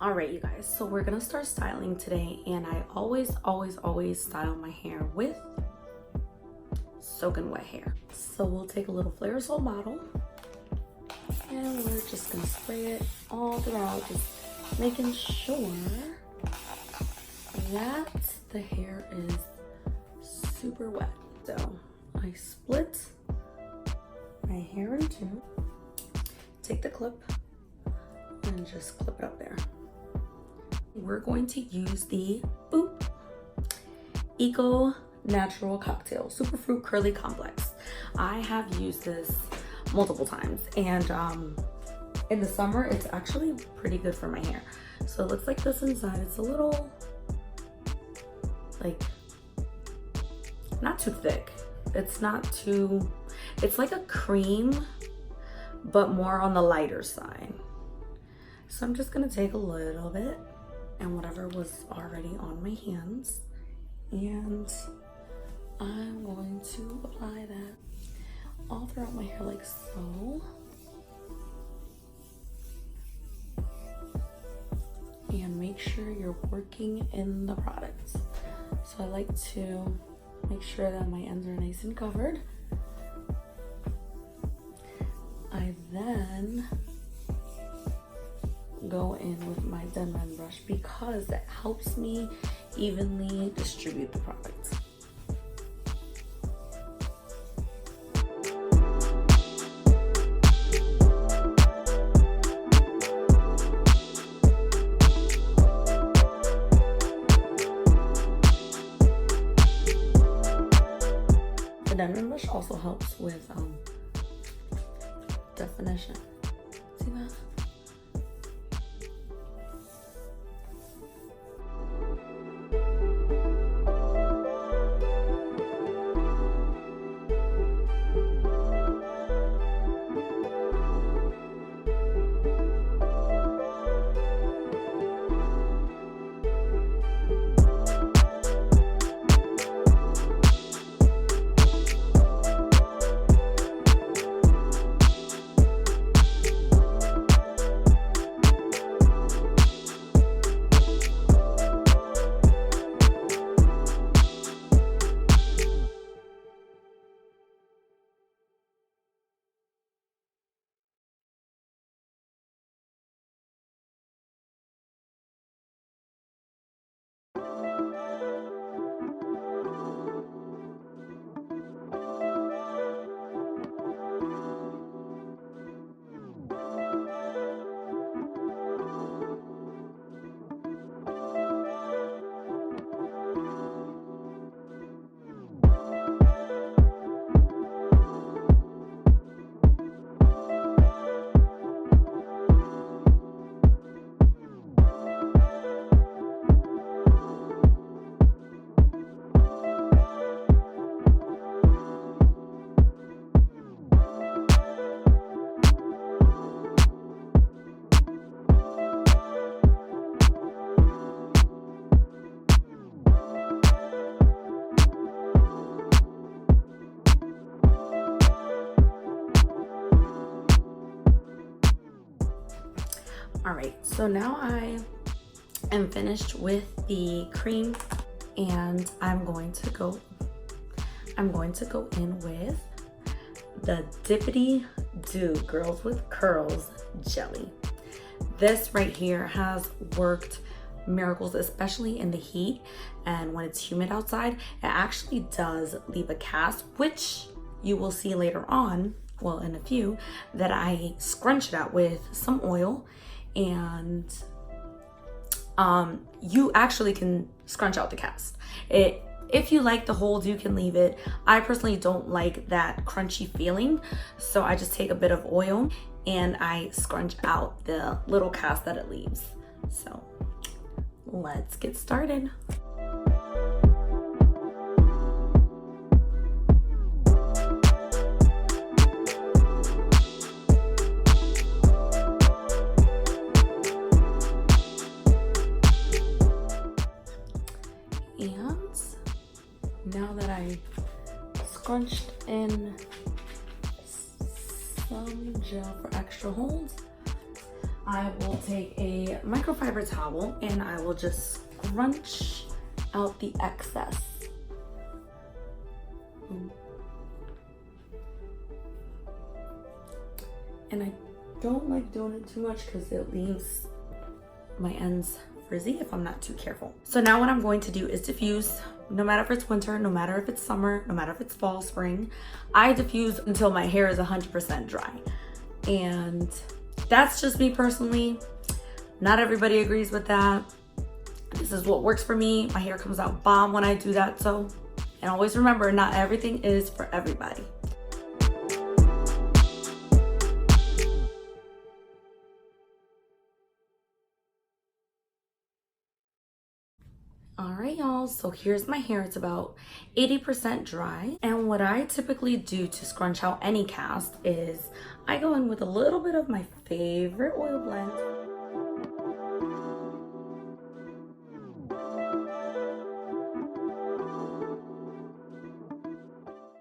All right, you guys, so we're gonna start styling today, and I always style my hair with soaking wet hair. So we'll take a little Flairsol bottle and we're just gonna spray it all throughout, just making sure that the hair is super wet. So I split my hair in two, take the clip and just clip it up there. We're going to use the Eco Natural Cocktail Superfruit Curly Complex. I have used this multiple times, and in the summer it's actually pretty good for my hair. So it looks like this inside. It's a little, like, not too thick. It's like a cream, but more on the lighter side. So I'm just gonna take a little bit and whatever was already on my hands, and I'm going to apply that all throughout my hair like so. And make sure you're working in the product. So I like to make sure that my ends are nice and covered. I then go in with my Denman brush because it helps me evenly distribute the product. The Denman brush also helps with definition. See that? All right, so now I am finished with the cream, and I'm going to go in with the Dippity-Do Girls with Curls jelly. This right here has worked miracles, especially in the heat and when it's humid outside. It actually does leave a cast, which you will see later on, well, in a few, that I scrunch it out with some oil. And you actually can scrunch out the cast. If you like the hold, you can leave it. I personally don't like that crunchy feeling, so I just take a bit of oil and I scrunch out the little cast that it leaves. So let's get started. Now that I scrunched in some gel for extra holds, I will take a microfiber towel and I will just scrunch out the excess. And I don't like doing it too much because it leaves my ends frizzy if I'm not too careful. So now what I'm going to do is diffuse, no matter if it's winter, no matter if it's summer, no matter if it's fall, spring. I diffuse until my hair is 100% dry. And that's just me personally. Not everybody agrees with that. This is what works for me. My hair comes out bomb when I do that. So, and always remember, not everything is for everybody. All right, y'all, so here's my hair. It's about 80% dry. And what I typically do to scrunch out any cast is I go in with a little bit of my favorite oil blend.